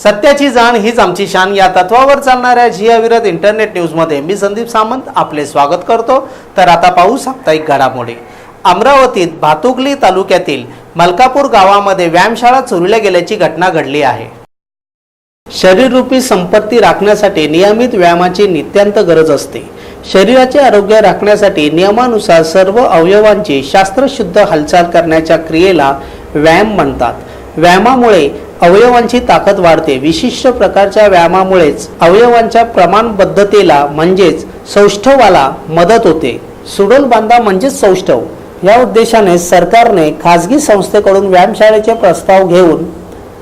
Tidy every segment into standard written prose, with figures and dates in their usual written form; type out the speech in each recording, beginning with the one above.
सत्याची जाण हीच आमची शान या तत्वावर चालणाऱ्या झी अविरत इंटरनेट न्यूजमध्ये मी संदीप सामंत आपले स्वागत करतो। तर आता पाहू साप्ताहिक घडामोडी। अमरावतीत भातुकली तालुक्यातील मलकापूर गावामध्ये व्यायामशाळा चोरीला गेल्याची घटना घडली आहे। शरीररूपी संपत्ती राखण्यासाठी नियमित व्यायामाची नित्यांत गरज असते। शरीराचे आरोग्य राखण्यासाठी नियमानुसार सर्व अवयवांची शास्त्रशुद्ध हालचाल करण्याच्या क्रियेला व्यायाम म्हणतात। व्यायामामुळे अवयवांची ताकद वाढते। विशिष्ट प्रकारच्या व्यायामामुळेच अवयवांच्या प्रमाणबद्धतेला म्हणजेच सौष्ठवाला मदत होते। सुडोल बांधा म्हणजेच सौष्ठव या उद्देशाने सरकारने खाजगी संस्थेकडून व्यायामशाळेचे प्रस्ताव घेऊन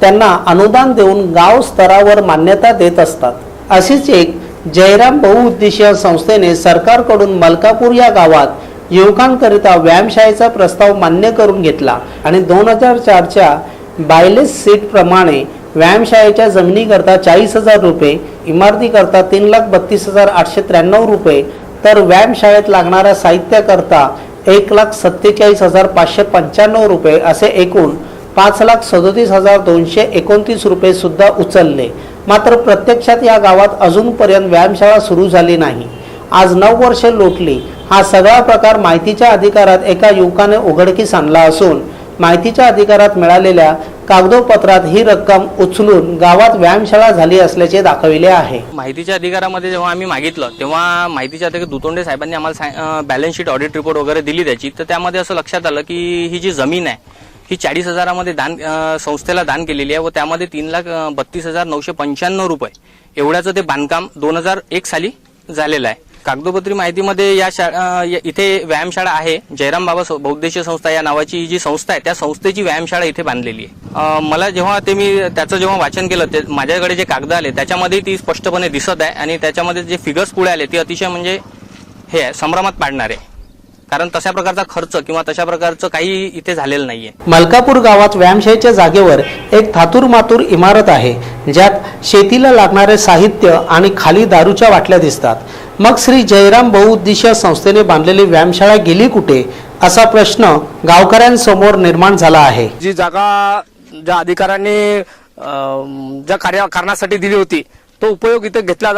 त्यांना अनुदान देऊन गाव स्तरावर मान्यता देत असतात। अशीच एक जयराम बहुउद्देशीय संस्थेने सरकारकडून मलकापूर या गावात युवकांकरिता व्यायामशाळेचा प्रस्ताव मान्य करून घेतला आणि 2004च्या बायलेस सीट प्रमाणे व्यायामशाळेच्या जमिनीकरता 40,000 रुपये, इमारतीकरता 3,32,893 रुपये, तर व्यायामशाळेत लागणाऱ्या साहित्याकरता 1,47,595 रुपये असे एकूण 5,37,229 रुपये सुद्धा उचलले। मात्र प्रत्यक्षात या गावात अजूनपर्यंत व्यायामशाळा सुरू झाली नाही। आज 9 वर्षे लोटली। हा सगळा प्रकार माहितीच्या अधिकारात एका युवकाने उघडकीस आणला असून माहितीच्या अधिकारात मिळालेल्या कागदोपत्रात ही रक्कम उचलून गावात व्यायामशाळा झाली असल्याचे दाखविले आहे। माहितीच्या अधिकारामध्ये जेव्हा आम्ही मागितलं तेव्हा माहितीच्या अधिकारी दुतोंडे साहेबांनी आम्हाला बॅलन्स शीट ऑडिट रिपोर्ट वगैरे दिली त्याची। तर त्यामध्ये असं लक्षात आलं की ही जी जमीन आहे ही 40,000 दान संस्थेला दान केलेली आहे व त्यामध्ये 3,32,995 रुपये एवढ्याचं ते बांधकाम 2001 साली झालेलं आहे। कागदोपत्री माहितीमध्ये या इथे व्यायामशाळा आहे। जयराम बाबा बहुउद्देशीय संस्था या नावाची जी संस्था आहे त्या संस्थेची व्यायामशाळा इथे बांधलेली आहे। मला जेव्हा मी त्याचं जेव्हा वाचन केलं ते माझ्याकडे जे कागद आले त्याच्यामध्ये ती स्पष्टपणे दिसत आहे आणि त्याच्यामध्ये जे फिगर्स पुढे आले ते अतिशय म्हणजे हे आहे संभ्रमात पाडणारे, कारण तशा प्रकारचा खर्च किंवा तशा प्रकारचं काही इथे झालेलं नाहीये। मलकापूर गावात व्यायामशाळेच्या जागेवर एक थातूर मातूर इमारत आहे ज्यात शेतीला लागणारे साहित्य आणि खाली दारूच्या बाटल्या दिसतात। मग श्री जयराम बहुउद्देशीय संस्थेने बांधलेली व्यायामशाळा गेली कुठे असा प्रश्न गावकऱ्यांसमोर निर्माण झाला आहे। जी जागा ज्या अधिकाऱ्यांनी ज्या कारणासाठी दिली होती तो उपयोग इथे घेतला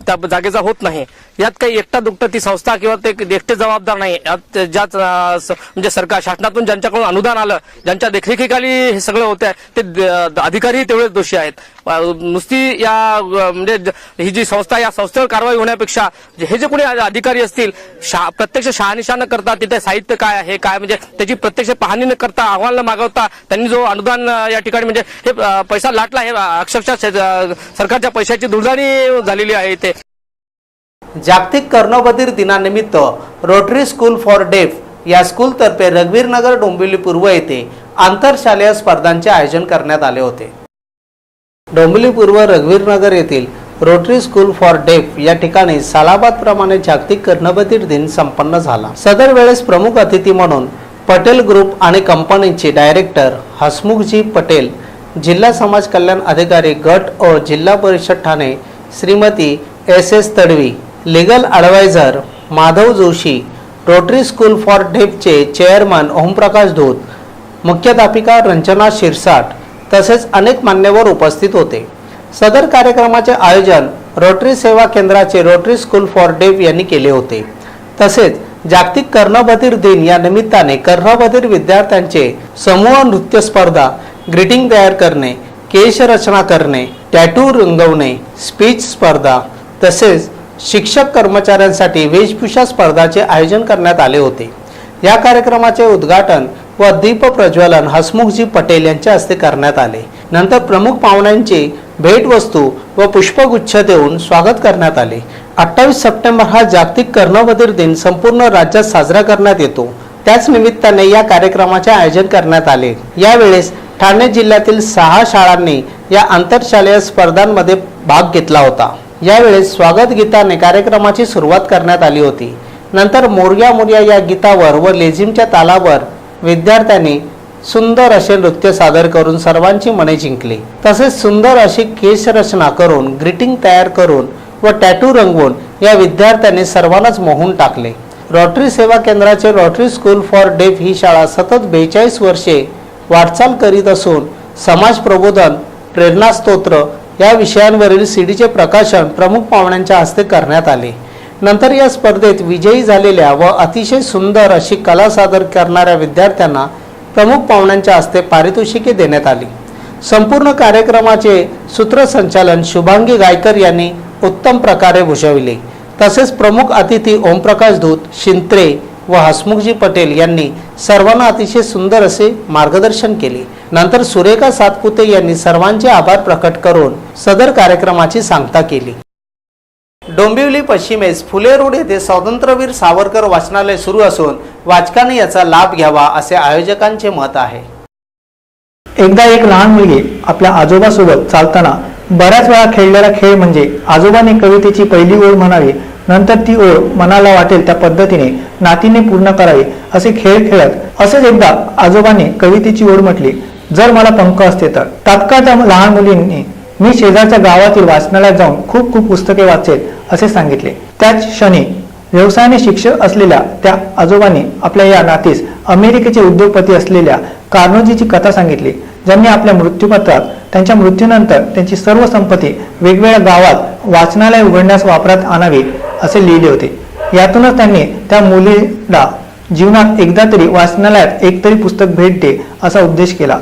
त्या जागेचा होत नाही। यात काही एकटा दुकटा ती संस्था किंवा ते एकटे जबाबदार नाही। ज्यात म्हणजे सरकार शासनातून ज्यांच्याकडून अनुदान आलं, ज्यांच्या देखरेखीखाली हे सगळं होते ते अधिकारी तेवढेच दोषी आहेत। नुसती या म्हणजे ही जी संस्था या संस्थेवर कारवाई होण्यापेक्षा हे जे कोणी अधिकारी असतील प्रत्यक्ष शहानिशा न करता तिथे साहित्य काय आहे काय म्हणजे त्याची प्रत्यक्ष पाहणी न करता अहवाल न मागवता त्यांनी जो अनुदान या ठिकाणी म्हणजे हे पैसा लाटला हे अक्षरशः सरकारच्या पैशाची दुर्दाणी झालेली आहे। इथे जागतिक कर्णबधीर दिनानिमित्त रोटरी स्कूल फॉर डेफ या स्कूलतर्फे रघुवीरनगर डोंबिवली पूर्व येथे आंतरशालेय स्पर्धांचे आयोजन करण्यात आले होते। डोंबिवली पूर्व रघुवीरनगर येथील रोटरी स्कूल फॉर डेफ या ठिकाणी सालाबाद प्रमाणे जागतिक कर्णबधीर दिन संपन्न झाला। सदर वेळेस प्रमुख अतिथी म्हणून पटेल ग्रुप आणि कंपनीचे डायरेक्टर हसमुखजी पटेल, जिल्हा समाज कल्याण अधिकारी गट व जिल्हा परिषद Thane Shrimati SS Tadvi, legal adviser Madhav Joshi, Rotary school for डेफचे चेअरमन ओमप्रकाश धूत, मुख्याध्यापिका रंजना शिरसाट तसेच अनेक मान्यवर उपस्थित होते। सदर कार्यक्रमाचे आयोजन रोटरी सेवा केंद्राचे रोटरी स्कूल फॉर डेफ यांनी केले होते। तसेच जागतिक कर्णबधीर दिन या निमित्ताने कर्णबधीर विद्यार्थ्यांचे समूह नृत्य स्पर्धा, ग्रीटिंग तयार करणे, केश रचना करणे, टॅटू रंगवणे, स्पीच स्पर्धा तसेच शिक्षक कर्मचाऱ्यांसाठी वेशभूषा स्पर्धाचे आयोजन करण्यात आले होते। या कार्यक्रमाचे उद्घाटन व दीप प्रज्वलन हसमुखजी पटेल यांच्या हस्ते करण्यात आले। नंतर प्रमुख पाहुण्यांची भेटवस्तू व पुष्पगुच्छ देऊन स्वागत करण्यात आले। 28 सप्टेंबर हा जागतिक कर्णबधीर दिन संपूर्ण राज्यात साजरा करण्यात येतो। त्याच निमित्ताने या कार्यक्रमाचे आयोजन करण्यात आले। यावेळेस ठाणे जिल्ह्यातील 6 शाळांनी या आंतरशालेय स्पर्धांमध्ये भाग घेतला होता। यावेळेस स्वागत गीताने कार्यक्रमाची सुरुवात करण्यात आली होती। नंतर मोरया मोरया या गीतावर व लेझिमच्या तालावर विद्यार्थ्यांनी सुंदर असे नृत्य सादर करून सर्वांची मने जिंकली। तसेच सुंदर अशी केश रचना करून, ग्रीटिंग तयार करून व टॅटू रंगवून या विद्यार्थ्यांनी सर्वांनाच मोहून टाकले। रोटरी सेवा केंद्राचे रोटरी स्कूल फॉर डेफ ही शाळा सतत 42 वर्षे वाटचाल करीत असून समाज प्रबोधन प्रेरणास्तोत्र या विषयांवरील सीडीचे प्रकाशन प्रमुख पाहुण्यांच्या हस्ते करण्यात आले. नंतर या स्पर्धेत विजयी झालेल्या व अतिशय सुंदर अशी कला सादर करणाऱ्या विद्यार्थ्यांना प्रमुख पाहुण्यांच्या हस्ते पारितोषिके देण्यात आली. संपूर्ण कार्यक्रमाचे सूत्रसंचालन शुभांगी गायकर यांनी उत्तम प्रकारे भूषविले. तसेच प्रमुख अतिथी ओमप्रकाश धूत, शिंत्रे व हसमुखजी पटेल यांनी सर्वांना अतिशय सुंदर असे मार्गदर्शन केले. नंतर सुरेखा सातपुते यांनी सर्वांचे आभार प्रकट करून सदर कार्यक्रमाची सांगता केली. डोंबिवली पश्चिमेस फुले रोड येथे स्वातंत्र्यवीर सावरकर वाचनालय सुरू असून वाचकांनी याचा लाभ घ्यावा असे आयोजकांचे मत आहे. एकदा एक लहान मुलगी आपल्या आजोबासोबत चालताना बऱ्याच वेळा खेळलेला खेळ म्हणजे आजोबाने कवितेची पहिली ओळ म्हणावी, नंतर ती ओळ मनाला वाटेल त्या पद्धतीने नातीने पूर्ण करावी असे खेळ खेळत असेच एकदा आजोबांनी कवितेची ओळ म्हटली, जर मला पंख असते तर. तात्काळ त्या लहान मुलींनी मी शेजारच्या गावातील वाचनालयात जाऊन खूप पुस्तके वाचेल असे सांगितले. त्याच क्षणी व्यवसायाने शिक्षक असलेल्या त्या आजोबांनी आपल्या या नातीस अमेरिकेचे उद्योगपती असलेल्या कार्नेगीची कथा सांगितली, ज्यांनी आपल्या मृत्यूपत्रात त्यांच्या मृत्यूनंतर त्यांची सर्व संपत्ती वेगवेगळ्या गावात वाचनालय उघडण्यास वापरात आणावी असे लिहिले होते. यातूनच त्यांनी त्या मुलीला जीवनात एकदा तरी वाचनालयात एकतरी पुस्तक भेट दे असा उद्देश केला.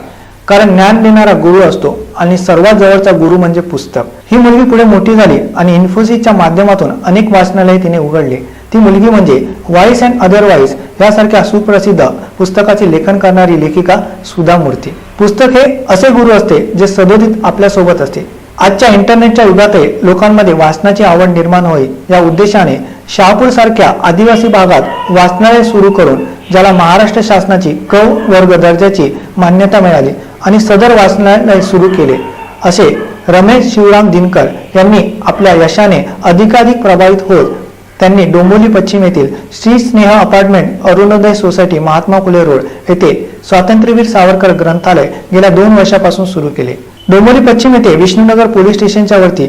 कारण ज्ञान देणारा गुरु असतो आणि सर्वात जवळचा गुरु म्हणजे पुस्तक. ही मुलगी पुढे मोठी झाली आणि इन्फोसिसच्या माध्यमातून अनेक वाचनालये तिने उघडली. ती मुलगी म्हणजे व्हॉइस अँड अदरवाईज यासारख्या सुप्रसिद्ध पुस्तकाचे लेखन करणारी लेखिका सुधा मूर्ती. पुस्तक हे असे गुरु असते जे सदोदित आपल्या सोबत असते. आजच्या इंटरनेटच्या युगातही लोकांमध्ये वाचनाची आवड निर्माण होईल या उद्देशाने शहापूर सारख्या आदिवासी भागात वाचनालय सुरू करून ज्याला महाराष्ट्र शासनाची क वर्ग दर्जाची मान्यता मिळाली आणि सदर वाचनालय सुरू केले असे रमेश शिवराम दिनकर यांनी आपल्या यशाने अधिकाधिक प्रभावित होत त्यांनी डोंबिवली पश्चिम येथील श्री स्नेह apartment Arunoday society Mahatma Phule road येथे स्वातंत्र्यवीर सावरकर ग्रंथालय गेल्या 2 वर्षापासून सुरू केले. डोंबिवली पश्चिम येथे विष्णुनगर पोलीस स्टेशनच्या वरती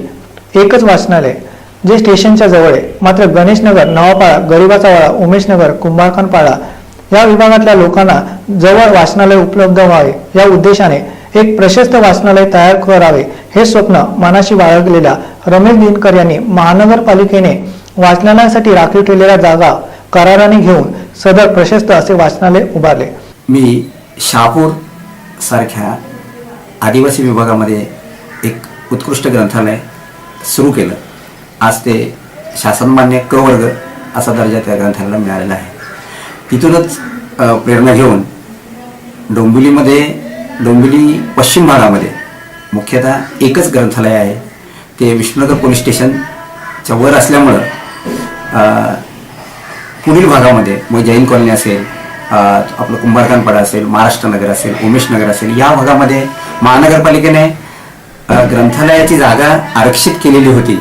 एकच वाचनालय जे स्टेशनच्या जवळ आहे. मात्र गणेशनगर, नवापाडा, गरिबाचा वाडा, उमेशनगर, कुंभारखानपाडा या विभागातल्या लोकांना जवळ वाचनालय उपलब्ध व्हावे या उद्देशाने एक प्रशस्त वाचनालय तयार करावे हे स्वप्न मनाशी बाळगलेल्या रमेश दिनकर यांनी महानगरपालिकेने वाचनालयासाठी राखीव ठेवलेल्या जागा कराराने घेऊन सदर प्रशस्त असे वाचनालय उभारले. मी शहापूर सारख्या आदिवासी विभागामध्ये एक उत्कृष्ट ग्रंथालय सुरू केलं. आज ते शासनमान्य क वर्ग असा दर्जा त्या ग्रंथालयाला मिळालेला आहे. तिथूनच प्रेरणा घेऊन डोंबिवली पश्चिम भागामध्ये मुख्यतः एकच ग्रंथालय आहे. ते विष्णुनगर पोलीस स्टेशनच्या वर असल्यामुळं पुढील भागामध्ये मग जैन कॉलनी असेल, आपलं कुंभारखानपाडा असेल, महाराष्ट्र नगर असेल, उमेश नगर असेल या भागामध्ये महानगरपालिकेने ग्रंथालयाची जागा आरक्षित केलेली होती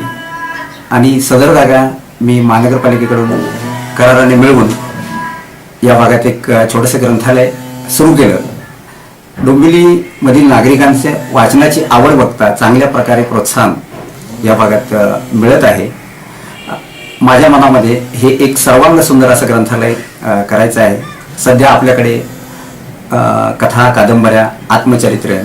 आणि सदर जागा मी महानगरपालिकेकडून कराराने मिळवून या भागात एक छोटंसं ग्रंथालय सुरू केलं. डोंबिवलीमधील नागरिकांच्या वाचनाची आवड बघता चांगल्या प्रकारे प्रोत्साहन या भागात मिळत आहे. माझ्या मनामध्ये हे एक सर्वांग सुंदर असं ग्रंथालय करायचं आहे. सध्या आपल्याकडे कथा, कादंबऱ्या, आत्मचरित्र,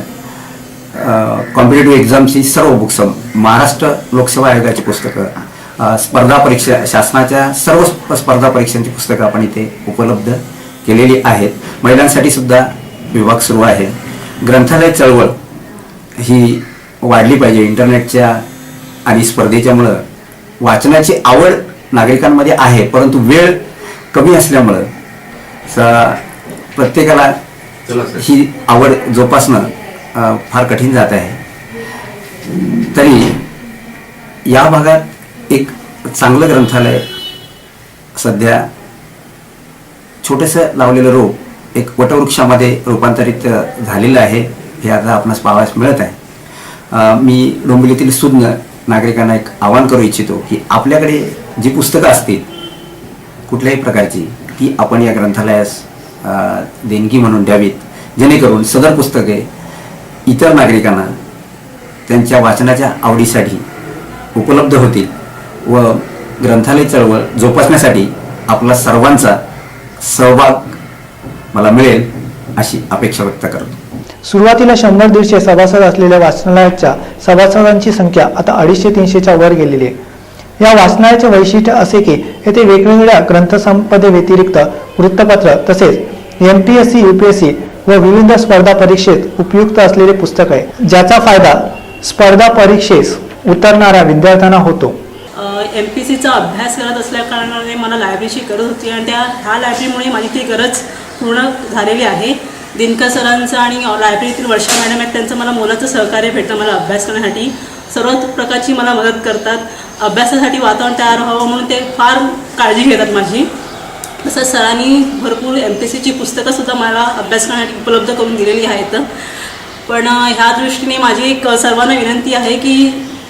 कॉम्पिटेटिव्ह एक्झामची सर्व बुक्स, महाराष्ट्र लोकसेवा आयोगाची पुस्तकं, स्पर्धा परीक्षा, शासनाच्या सर्व स्पर्धा परीक्षांची पुस्तकं आपण इथे उपलब्ध केलेली आहेत. महिलांसाठी सुद्धा विभाग सुरू आहे. ग्रंथालय चळवळ ही वाढली पाहिजे. इंटरनेटच्या आणि स्पर्धेच्यामुळं वाचनाची आवड नागरिकांमध्ये आहे, परंतु वेळ कमी असल्यामुळं प्रत्येकाला ही आवड जोपासणं फार कठीण जात आहे. तरी या भागात एक चांगलं ग्रंथालय सध्या छोटंसं लावलेलं रोप एक वटवृक्षामध्ये रूपांतरित झालेलं आहे. हे आता आपणास पाहावयास मिळत आहे. मी डोंबिवलीतील सुज्ञ नागरिकांना एक आवाहन करू इच्छितो की आपल्याकडे जी पुस्तकं असतील कुठल्याही प्रकारची ती आपण या ग्रंथालयास देणगी म्हणून द्यावीत, जेणेकरून सदर पुस्तके इतर नागरिकांना त्यांच्या वाचनाच्या आवडीसाठी उपलब्ध होतील व ग्रंथालय चळवळ जोपासण्यासाठी आपला सर्वांचा सहभाग मला मिळेल अशी अपेक्षा व्यक्त करतो. सुरुवातीला 100-150 सभासद असलेल्या वाचनालयाच्या सभासदांची संख्या आता 250-300च्या वर गेलेली आहे. या वाचनालयाचे वैशिष्ट्य असे की येथे वेगवेगळ्या ग्रंथसंपदे व्यतिरिक्त वृत्तपत्र तसेच MPSC, UPSC व विविध स्पर्धा परीक्षेत उपयुक्त असलेले पुस्तक आहे, ज्याचा फायदा स्पर्धा परीक्षेस उतरणाऱ्या विद्यार्थ्यांना होतो. MPSCचा अभ्यास करत असल्या कारणाने मला लायब्ररीची गरज होती आणि ह्या लायब्ररीमुळे माझी ती गरज पूर्ण झालेली आहे. दिनकर सरांचं आणि लायब्ररीतील वर्षा मॅडम आहेत त्यांचं मला मोलाचं सहकार्य भेटतं. मला अभ्यास करण्यासाठी सर्व प्रकारची मला मदत करतात. अभ्यासासाठी वातावरण तयार व्हावं म्हणून ते फार काळजी घेतात माझी. तसंच सरांनी भरपूर MPSCची पुस्तकंसुद्धा मला अभ्यास करण्यासाठी उपलब्ध करून दिलेली आहेत. पण ह्या दृष्टीने माझी एक सर्वांना विनंती आहे की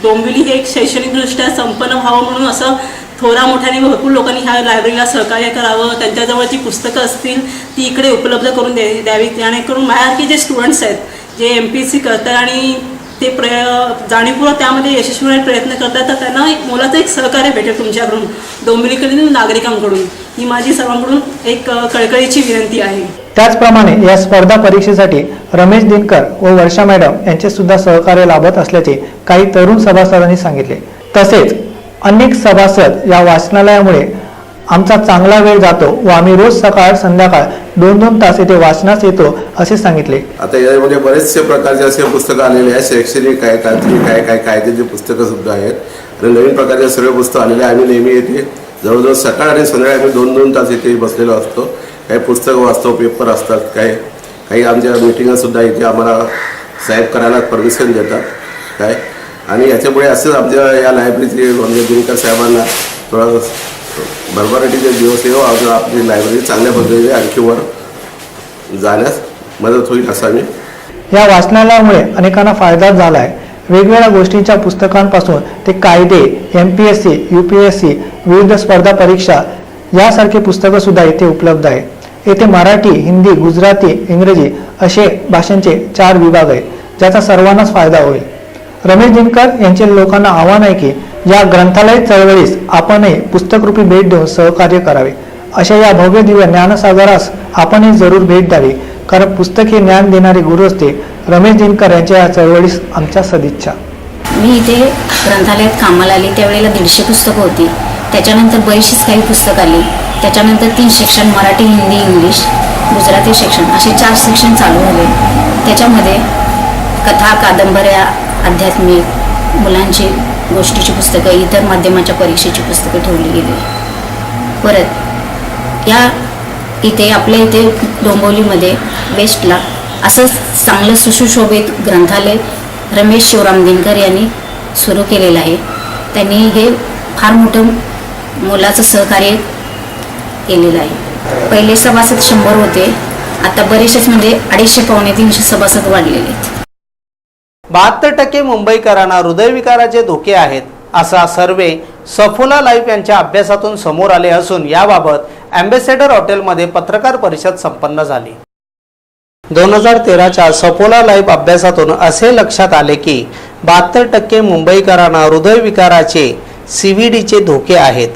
डोंबिवली हे एक शैक्षणिकदृष्ट्या संपन्न व्हावं म्हणून असं थोरा मोठ्याने भरपूर लोकांनी ह्या लायब्ररीला सहकार्य करावं. त्यांच्याजवळ जी पुस्तकं असतील ती इकडे उपलब्ध करून द्यावी जेणेकरून माझ्यासारखे जे स्टुडंट्स आहेत जे MPSC करतात आणि ते जाणीवपूर्वक त्यामध्ये यशस्वी प्रयत्न करतात तर त्यांना मोलाचं एक सहकार्य भेटेल तुमच्याकडून, डोंबिवलीकडील नागरिकांकडून. ही माझी सर्वांकडून एक कळकळीची विनंती आहे. त्याचप्रमाणे या स्पर्धा परीक्षेसाठी रमेश दिनकर व वर्षा मॅडम यांचे सुद्धा सहकार्य लाभत असल्याचे काही तरुण सभासदांनी सांगितले. तसेच अनेक सभासद या वाचनालयामुळे आमचा चांगला वेळ जातो व आम्ही रोज सकाळ संध्याकाळ 2-2 तास येथे वाचनास येतो असे सांगितले. आता यामध्ये बरेचसे प्रकारचे असे पुस्तकं आलेले आहेत. शैक्षणिक आहे, तांत्रिक आहे, काय कायद्याची पुस्तकं सुद्धा आहेत आणि नवीन प्रकारचे सर्व पुस्तकं आलेले. आम्ही नेहमी येते जवळजवळ सकाळ आणि संध्याकाळी आम्ही 2-2 तास इथे बसलेलो असतो. काही पुस्तकं वाचतो, पेपर असतात, काही आमच्या मिटिंगसुद्धा इथे आम्हाला साहेब करायला परमिशन देतात काय. आणि याच्यामुळे असंच आमच्या या लायब्ररीचे म्हणजे दिनकर साहेबांना थोडं भरभराटीचे दिवस येऊ आपली लायब्ररी चांगल्या पद्धतीने आणखी वर जाण्यास मदत होईल असं आम्ही. या वाचनालयामुळे अनेकांना फायदा झाला आहे. वेगवेगळ्या गोष्टींच्या पुस्तकांपासून ते कायदे, MPSC, UPSC, विविध स्पर्धा परीक्षा यासारखे पुस्तकं सुद्धा येथे उपलब्ध आहे. येथे मराठी, हिंदी, गुजराती, इंग्रजी असे भाषांचे 4 विभाग आहेत, ज्याचा सर्वांनाच फायदा होईल. रमेश दिनकर यांचे लोकांना आव्हान आहे की या ग्रंथालय चळवळीस आपणही पुस्तकरूपी भेट देऊन सहकार्य करावे. अशा या भव्य दिव्य ज्ञानसागरास आपणही जरूर भेट द्यावी, कारण पुस्तक हे ज्ञान देणारे गुरु असते. रमेश दिनकर यांच्या या चळवळीस आमच्या सदिच्छा. मी इथे ग्रंथालयात कामाला आली त्यावेळेला 150 पुस्तकं होती. त्याच्यानंतर बरीचशीच काही पुस्तकं आली. त्याच्यानंतर 3 section Marathi, Hindi, English, Gujarati section असे 4 सेक्शन चालू झाले. त्याच्यामध्ये कथा, कादंबऱ्या, आध्यात्मिक, मुलांची गोष्टीची पुस्तकं, इतर माध्यमाच्या परीक्षेची पुस्तकं ठेवली गेली. परत या इथे आपल्या इथे डोंबिवलीमध्ये वेस्टला असं चांगलं सुशोभित ग्रंथालय रमेश शिवराम दिनकर यांनी सुरू केलेलं आहे. त्यांनी हे फार मोठं मोलाचं सहकार्य केलेलं आहे. पहिले सभासद 100 होते, आता बरेचसेच म्हणजे 250-300 सभासद वाढलेले आहेत. 72% मुंबईकरांना हृदयविकाराचे धोके आहेत असा सर्वे सफोला लाईफ यांच्या अभ्यासातून समोर आले असून याबाबत अँबॅसेडर हॉटेलमध्ये पत्रकार परिषद संपन्न झाली. 2013च्या सफोला लाईफ अभ्यासातून असे लक्षात आले की 72% मुंबईकरांना हृदयविकाराचे CVDचे धोके आहेत.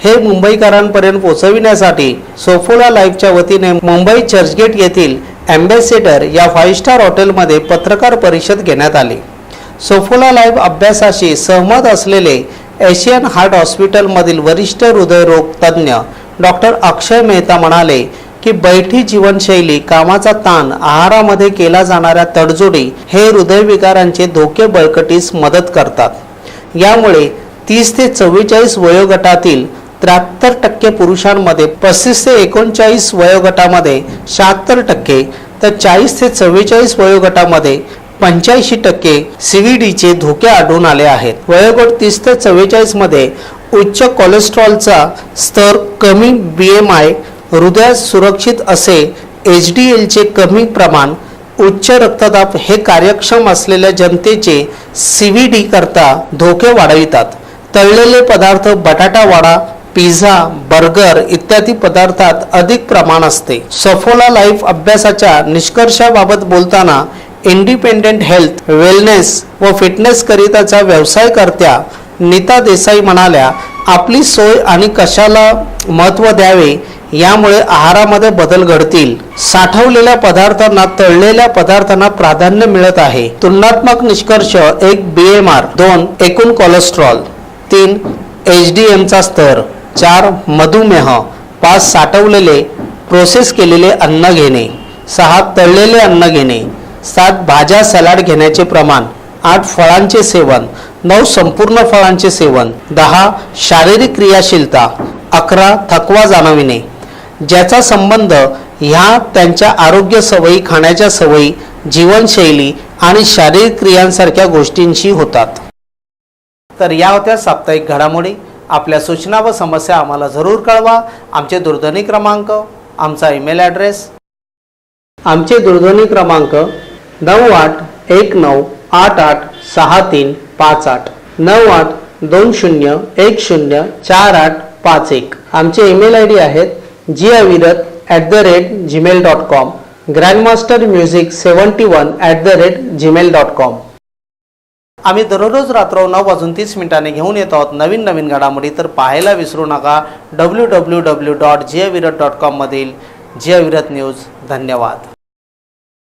हे मुंबईकरांपर्यंत पोहोचविण्यासाठी सफोला लाईफच्या वतीने मुंबई चर्चगेट येथील अँबॅसेडर या 5 स्टार हॉटेलमध्ये पत्रकार परिषद घेण्यात आली. सफोला लाईफ अभ्यासाशी सहमत असलेले एशियन हार्ट हॉस्पिटलमधील वरिष्ठ हृदयरोग तज्ज्ञ डॉक्टर अक्षय मेहता म्हणाले की बैठी जीवनशैली, कामाचा ताण, आहारामध्ये केला जाणाऱ्या तडजोडी हे हृदयविकारांचे धोके बळकटीस मदत करतात. यामुळे 30 ते 44 वयोगटातील 73% पुरुषांमध्ये, 35 ते 39 वयोगटामध्ये 76%, तर 40 ते 44 वयोगटामध्ये 85% CVDचे धोके आढळून आले आहेत. वयोगट 30 ते 44 मध्ये उच्च कोलेस्ट्रॉलचा स्तर, कमी BMI, हृदयास सुरक्षित असे HDLचे कमी प्रमाण, उच्च रक्तदाब हे कार्यक्षम असलेल्या जनतेचे CVD करता धोके वाढवितात. तळलेले पदार्थ, बटाटा वडा, पिझ्झा, बर्गर इत्यादी पदार्थात अधिक प्रमाण असते. सफोला लाईफ अभ्यासाच्या निष्कर्षाबाबत बोलताना इंडिपेंडेंट हेल्थ, वेलनेस व फिटनेस करिताचा व्यवसायकर्त्या नीता देसाई म्हणाल्या, आपली सोय आणि कशाला महत्त्व द्यावे यामुळे आहारामध्ये बदल घडतील. साठवलेल्या पदार्थांना तळलेल्या पदार्थांना प्राधान्य मिळत आहे. तुलनात्मक निष्कर्ष: 1 BMR, 2 एकूण कोलेस्ट्रॉल, 3 HDMचा स्तर, 4 मधुमेह, 5 साठवलेले प्रोसेस केलेले अन्न घेणे, 6 तळलेले अन्न घेणे, 7 भाज्या सलाड घेण्याचे प्रमाण, 8 फळांचे सेवन, 9 संपूर्ण फळांचे सेवन, 10 शारीरिक क्रियाशीलता, 11 थकवा जाणविणे, ज्याचा संबंध ह्या त्यांच्या आरोग्य सवयी, खाण्याच्या सवयी, जीवनशैली आणि शारीरिक क्रियांसारख्या गोष्टींशी होतात. तर या होत्या साप्ताहिक घडामोडी. आपल्या सूचना व समस्या आम्हाला जरूर कळवा. आमचे दूरध्वनी क्रमांक, आमचा ईमेल ॲड्रेस. आमचे दूरध्वनी क्रमांक 9819886358 9820104851. आमचे ईमेल ID आहेत jiavirat@gmail.com, grandmastermusic71@gmail.com. आम्ही दररोज रात्र 9:30 घेऊन येत आहोत नवीन घडामोडी. तर पाहायला विसरू नका www.jiavirat.com मधील जियाविरत न्यूज. धन्यवाद.